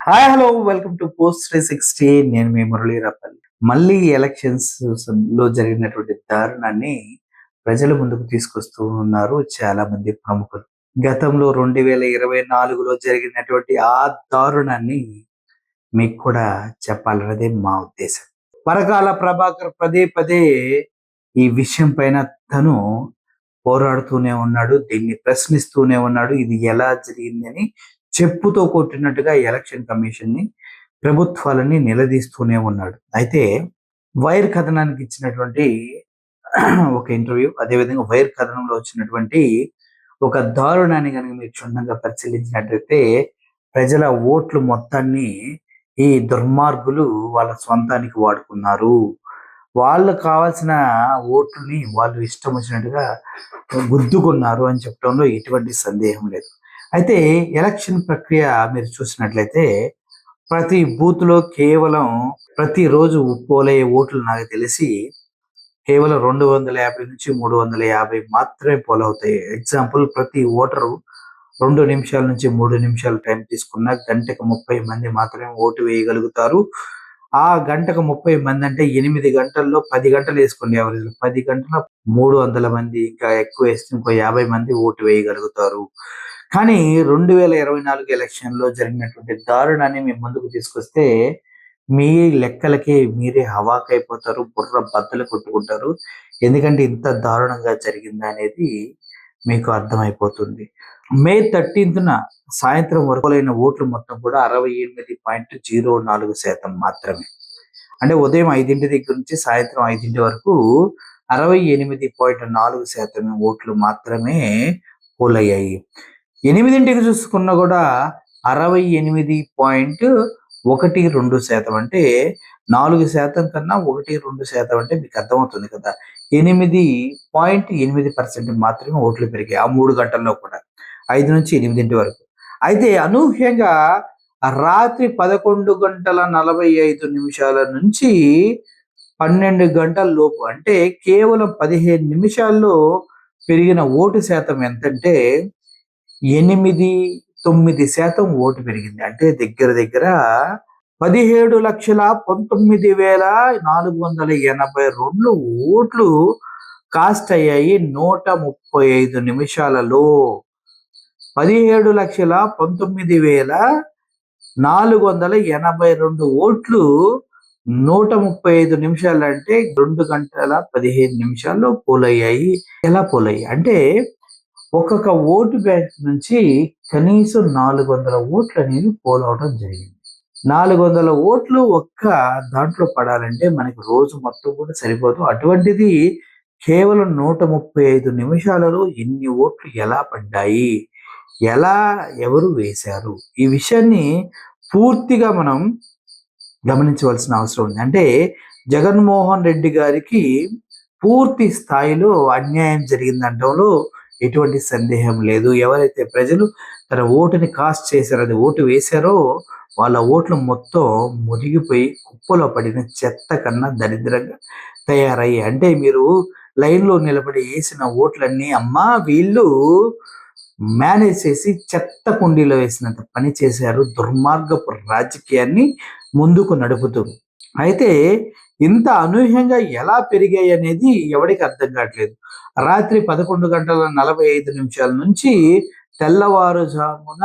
Hi hello welcome to post 360. నేను మీ మురళీ రప్పల్. మళ్ళీ elections లో జరిగినటువంటి దారుణాన్ని ప్రజల ముందుకు తీసుకొస్తూ ఉన్నారు చాలా మంది ప్రముఖులు. గతంలో 2024లో జరిగినటువంటి ఆ దారుణాన్ని మీకు కూడా చెప్పాలన్నదే మా ఉద్దేశం. పరకాల ప్రభాకర్ పదే పదే ఈ విషయం పైన తను పోరాడుతూనే ఉన్నాడు, దీన్ని ప్రశ్నిస్తూనే ఉన్నాడు. ఇది ఎలా జరిగింది అని చెప్పుతో కొట్టినట్టుగా ఎలక్షన్ కమిషన్ ని, ప్రభుత్వాలని నిలదీస్తూనే ఉన్నాడు. అయితే వైర్ కథనానికి ఇచ్చినటువంటి ఒక ఇంటర్వ్యూ, అదేవిధంగా వైర్ కథనంలో వచ్చినటువంటి ఒక దారుణాన్ని కనుక మీరు క్షుణ్ణంగా పరిశీలించినట్లయితే, ప్రజల ఓట్లు మొత్తాన్ని ఈ దుర్మార్గులు వాళ్ళ స్వంతానికి వాడుకున్నారు. వాళ్ళకు కావాల్సిన ఓట్లని వాళ్ళు ఇష్టం వచ్చినట్టుగా గుద్దుకున్నారు అని చెప్పడంలో ఎటువంటి సందేహం లేదు. అయితే ఎలక్షన్ ప్రక్రియ మీరు చూసినట్లయితే ప్రతి బూత్ లో కేవలం ప్రతిరోజు పోలయ్యే ఓట్లు నాకు తెలిసి కేవలం 250 నుంచి 350 మాత్రమే పోలవుతాయి. ఎగ్జాంపుల్, ప్రతి ఓటరు 2 నిమిషాల నుంచి 3 నిమిషాలు టైం తీసుకున్న గంటకు 30 మంది మాత్రమే ఓటు వేయగలుగుతారు. ఆ గంటకు 30 మంది అంటే 8 గంటల్లో 10 గంటలు వేసుకోండి. ఎవరి 10 గంటల 300 మంది, ఇంకా ఎక్కువ వేస్తే ఇంకో 50 మంది ఓటు వేయగలుగుతారు. కానీ 2024 ఎలక్షన్లో జరిగినటువంటి దారుణాన్ని మేము ముందుకు తీసుకొస్తే మీ లెక్కలకి మీరే హవాకైపోతారు, బుర్ర బద్దలు కొట్టుకుంటారు. ఎందుకంటే ఇంత దారుణంగా జరిగిందా అనేది మీకు అర్థమైపోతుంది. మే 13న సాయంత్రం వరకు అయిన ఓట్లు మొత్తం కూడా 68.04% మాత్రమే. అంటే ఉదయం 5 దగ్గర నుంచి సాయంత్రం 5 వరకు 68.4% ఓట్లు మాత్రమే పోలయ్యాయి. 8ంటికి చూసుకున్నా కూడా 68.12% అంటే 4% కన్నా 1-2% అంటే మీకు అర్థమవుతుంది కదా. 8.8% మాత్రమే ఓట్లు పెరిగాయి ఆ 3 గంటల్లో కూడా, 5 నుంచి 8 వరకు. అయితే అనూహ్యంగా రాత్రి 11:45 నుంచి 12 గంటల లోపు, అంటే కేవలం 15 నిమిషాల్లో పెరిగిన ఓటు శాతం ఎంతంటే 8-9% ఓటు పెరిగింది. అంటే దగ్గర దగ్గర 17,19,482 ఓట్లు కాస్ట్ అయ్యాయి 135 నిమిషాలలో. 17,19,482 ఓట్లు 135 నిమిషాలు అంటే 2 గంటల 15 నిమిషాల్లో పోలయ్యాయి. ఎలా పోలయ్యాయి అంటే ఒక్కొక్క ఓటు బ్యాంక్ నుంచి కనీసం 400 ఓట్లు అనేవి పోలవడం జరిగింది. 400 ఓట్లు ఒక్క దాంట్లో పడాలంటే మనకి రోజు మొత్తం కూడా సరిపోదు. అటువంటిది కేవలం 135 నిమిషాలలో ఇన్ని ఓట్లు ఎలా పడ్డాయి, ఎలా ఎవరు వేశారు, ఈ విషయాన్ని పూర్తిగా మనం గమనించవలసిన అవసరం ఉంది. అంటే జగన్మోహన్ రెడ్డి గారికి పూర్తి స్థాయిలో అన్యాయం జరిగిందంటంలో ఎటువంటి సందేహం లేదు. ఎవరైతే ప్రజలు తన ఓటుని కాస్ట్ చేశారో, అది ఓటు వేశారో, వాళ్ళ ఓట్లు మొత్తం మునిగిపోయి కుప్పలో పడిన చెత్త కన్నా దరిద్రంగా తయారయ్యాయి. అంటే మీరు లైన్లో నిలబడి వేసిన ఓట్లన్నీ అమ్మా వీళ్ళు మేనేజ్ చేసి చెత్త కుండీలో వేసినంత పని చేశారు, దుర్మార్గపు రాజకీయాన్ని ముందుకు నడుపుతూ. అయితే ఇంత అనూహ్యంగా ఎలా పెరిగాయి అనేది ఎవరికి అర్థం కావట్లేదు. రాత్రి 11:45 నుంచి తెల్లవారుజామున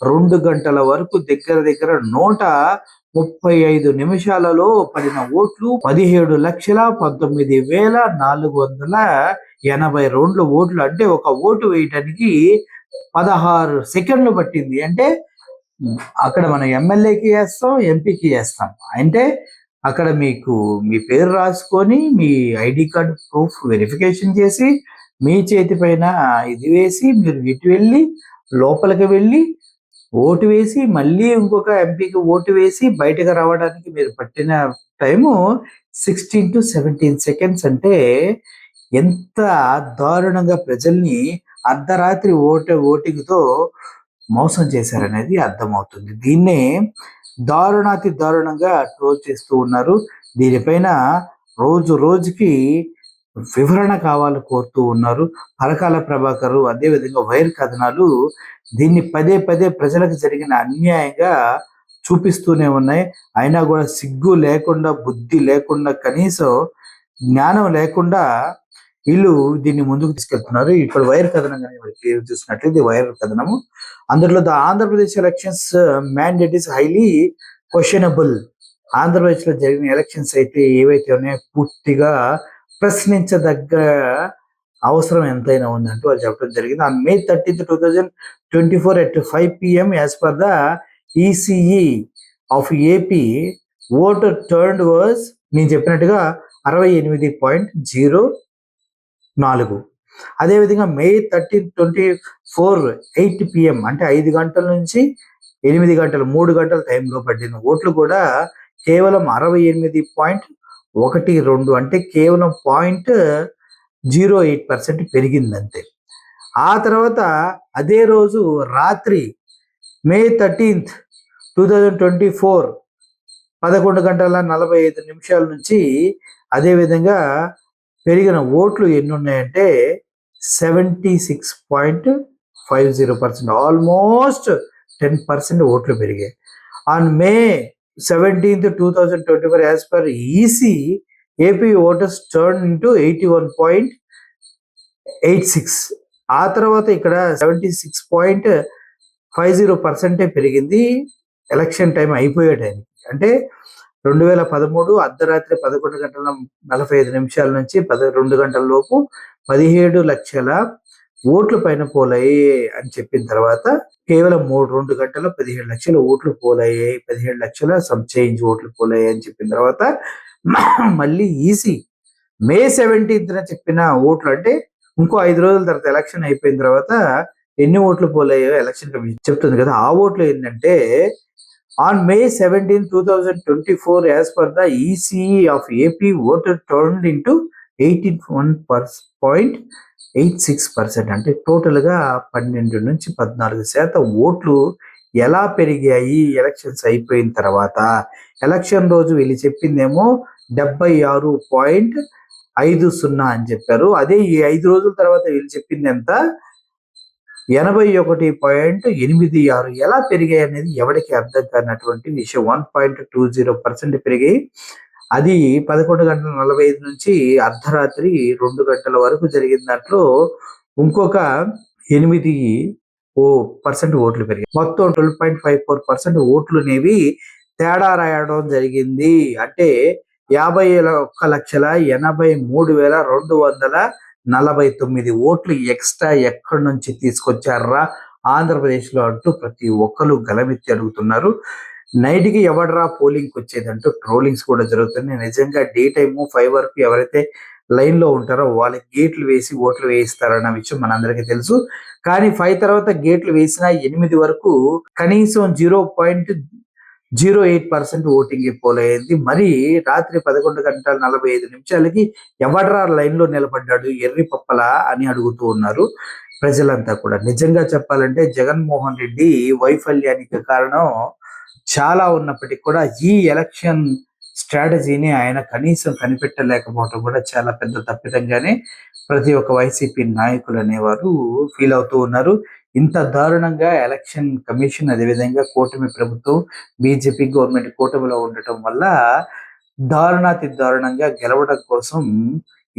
2 గంటల వరకు దగ్గర దగ్గర 135 నిమిషాలలో పడిన ఓట్లు 17,19,482 ఓట్లు. అంటే ఒక ఓటు వేయటానికి 16 సెకండ్లు పట్టింది. అంటే అక్కడ మనం ఎమ్మెల్యేకి వేస్తాం, ఎంపీకి వేస్తాం. అంటే అక్కడ మీకు మీ పేరు రాసుకొని మీ ఐడి కార్డు ప్రూఫ్ వెరిఫికేషన్ చేసి మీ చేతి పైన ఇది వేసి మీరు ఇటు వెళ్ళి లోపలికి వెళ్ళి ఓటు వేసి మళ్ళీ ఇంకొక ఎంపీకి ఓటు వేసి బయటకు రావడానికి మీరు పట్టిన టైము 16-17 సెకండ్స్. అంటే ఎంత దారుణంగా ప్రజల్ని అర్ధరాత్రి ఓటింగ్తో మోసం చేశారనేది అర్థమవుతుంది. దీన్నే దారుణాతి దారుణంగా ట్రోల్ చేస్తూ ఉన్నారు. దీనిపైన రోజు రోజుకి వివరణ కావాలని కోరుతూ ఉన్నారు. పరకాల ప్రభాకర్, అదేవిధంగా వైర్ కథనాలు దీన్ని పదే పదే ప్రజలకు జరిగిన అన్యాయంగా చూపిస్తూనే ఉన్నాయి. అయినా కూడా సిగ్గు లేకుండా, బుద్ధి లేకుండా, కనీసం జ్ఞానం లేకుండా వీళ్ళు దీన్ని ముందుకు తీసుకెళ్తున్నారు. ఇప్పుడు వైర్ కథనం చూసినట్లయితే వైర్ కథనము అందులో the Andhra Pradesh elections mandate is highly questionable. Andhra Pradesh లో జరిగిన ఎలక్షన్స్ అయితే ఏవైతే ఉన్నాయో పూర్తిగా ప్రశ్నించదగ్గ అవసరం ఎంతైనా ఉందంటూ వాళ్ళు చెప్పడం జరిగింది. On May 30th, 2024 at 5 PM as per the ECE of AP, voter turned was నేను చెప్పినట్టుగా 68.04. అదేవిధంగా May 13, 2024 8 PM అంటే 5 గంటల నుంచి 8 గంటలు 3 గంటల టైంలో పడిన ఓట్లు కూడా కేవలం 68.12 అంటే కేవలం 0.08% పెరిగిందంతే. ఆ తర్వాత అదే రోజు రాత్రి May 13th, 2024 11:45 నుంచి అదేవిధంగా పెరిగిన ఓట్లు ఎన్ని ఉన్నాయంటే 76.50%, ఆల్మోస్ట్ 10% ఓట్లు పెరిగాయి. On May 17th, 2024 as per EC AP voters turn into 81.86. ఆ తర్వాత ఇక్కడ 76.50% పెరిగింది ఎలక్షన్ టైం అయిపోయే టైంకి. అంటే 2013 అర్ధరాత్రి 11:45 నుంచి 2 గంటల లోపు 17 లక్షల ఓట్లు పైన పోలయ్యాయి అని చెప్పిన తర్వాత కేవలం 2 గంటల్లో 17 లక్షల ఓట్లు పోలయ్యాయి, 17 లక్షల సమ్ చేంజ్ ఓట్లు పోలయ్యాయి అని చెప్పిన తర్వాత మళ్ళీ ఈసీ May 17th చెప్పిన ఓట్లు అంటే ఇంకో 5 రోజుల తర్వాత ఎలక్షన్ అయిపోయిన తర్వాత ఎన్ని ఓట్లు పోలయ్యాయో ఎలక్షన్ కమిషన్ చెప్తుంది కదా. ఆ ఓట్లు ఏంటంటే on May 17, 2024 as per the ECE of AP, voter turned into 81.86%. అంటే టోటల్గా 12 నుంచి 14% ఓట్లు ఎలా పెరిగాయి ఎలక్షన్స్ అయిపోయిన తర్వాత. ఎలక్షన్ రోజు వీళ్ళు చెప్పిందేమో 76.50 అని చెప్పారు. అదే ఈ 5 రోజుల తర్వాత వీళ్ళు చెప్పింది ఎంత 81.86. ఎలా పెరిగాయి అనేది ఎవరికి అర్థం కానటువంటి విషయం. 1.20% పెరిగాయి. అది 11:45 నుంచి అర్ధరాత్రి 2 గంటల వరకు జరిగిన దాంట్లో ఇంకొక 8% ఓట్లు పెరిగాయి. మొత్తం 12.54% ఓట్లు అనేవి తేడా రాయడం జరిగింది. అంటే 51,83,249 ఓట్లు ఎక్స్ట్రా ఎక్కడి నుంచి తీసుకొచ్చారా ఆంధ్రప్రదేశ్లో అంటూ ప్రతి ఒక్కరు గలమెత్తి అడుగుతున్నారు. నైట్కి ఎవడరా పోలింగ్కి వచ్చేదంటూ ట్రోలింగ్స్ కూడా జరుగుతున్నాయి. నిజంగా డే టైము 5 వరకు ఎవరైతే లైన్లో ఉంటారో వాళ్ళకి గేట్లు వేసి ఓట్లు వేయిస్తారన్న విషయం మనందరికీ తెలుసు. కానీ 5 తర్వాత గేట్లు వేసిన 8 వరకు కనీసం 0.08% ఓటింగ్ పోలైంది. మరి రాత్రి 11:45 ఎవడ్రా లైన్లో నిలబడ్డాడు ఎర్రి పప్పలా అని అడుగుతూ ఉన్నారు ప్రజలంతా కూడా. నిజంగా చెప్పాలంటే జగన్మోహన్ రెడ్డి వైఫల్యానికి కారణం చాలా ఉన్నప్పటికీ కూడా ఈ ఎలక్షన్ స్ట్రాటజీని ఆయన కనీసం కనిపెట్టలేకపోవడం కూడా చాలా పెద్ద తప్పిదంగానే ప్రతి ఒక్క వైసీపీ నాయకులు అనేవారు ఫీల్ అవుతూ ఉన్నారు. ఇంత దారుణంగా ఎలక్షన్ కమిషన్ అదేవిధంగా కూటమి ప్రభుత్వం బీజేపీ గవర్నమెంట్ కూటమిలో ఉండటం వల్ల దారుణాతి దారుణంగా గెలవడం కోసం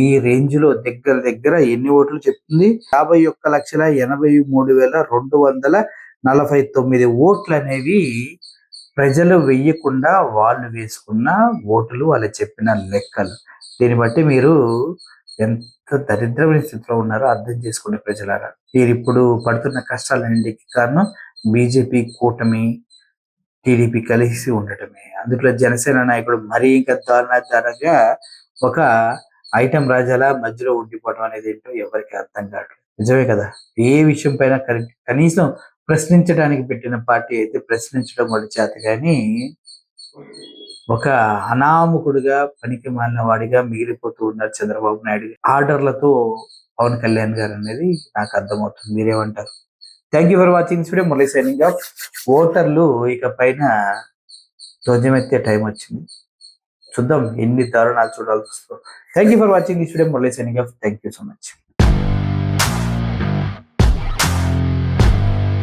ఈ రేంజ్ లో దగ్గర ఎన్ని ఓట్లు చెప్తుంది 51,83,249 ఓట్లు అనేవి ప్రజలు వెయ్యకుండా వాళ్ళు వేసుకున్న ఓటులు, వాళ్ళు చెప్పిన లెక్కలు. దీన్ని బట్టి మీరు ఎంత దరిద్రమైన స్థితిలో ఉన్నారో అర్థం చేసుకోండి ప్రజలారా. మీరు ఇప్పుడు పడుతున్న కష్టాలన్నింటికి కారణం బీజేపీ కూటమి టీడీపీ కలిసి ఉండటమే. అందులో జనసేన నాయకుడు మరీ ఇంకా దారుణంగా ఒక ఐటమ్ రాజాలా మధ్యలో ఉండిపోవడం అనేది ఏంటో ఎవరికి అర్థం కాదు. నిజమే కదా. ఏ విషయం పైన కనీసం ప్రశ్నించడానికి పెట్టిన పార్టీ అయితే ప్రశ్నించడం వాడి చేత కానీ ఒక అనామకుడుగా పనికి మాలిన వాడిగా మిగిలిపోతూ ఉన్నారు చంద్రబాబు నాయుడు. ఆర్డర్లతో పవన్ కళ్యాణ్ గారు అనేది నాకు అర్థమవుతుంది. మీరేమంటారు? Thank you for watching this video. Murali signing off. ఓటర్లు ఇక పైన ధ్వజమెత్తే టైం వచ్చింది. చూద్దాం ఎన్ని దారుణాలు చూడాల్సి వస్తుందో. Thank you for watching this video. Murali signing off. Thank you so much.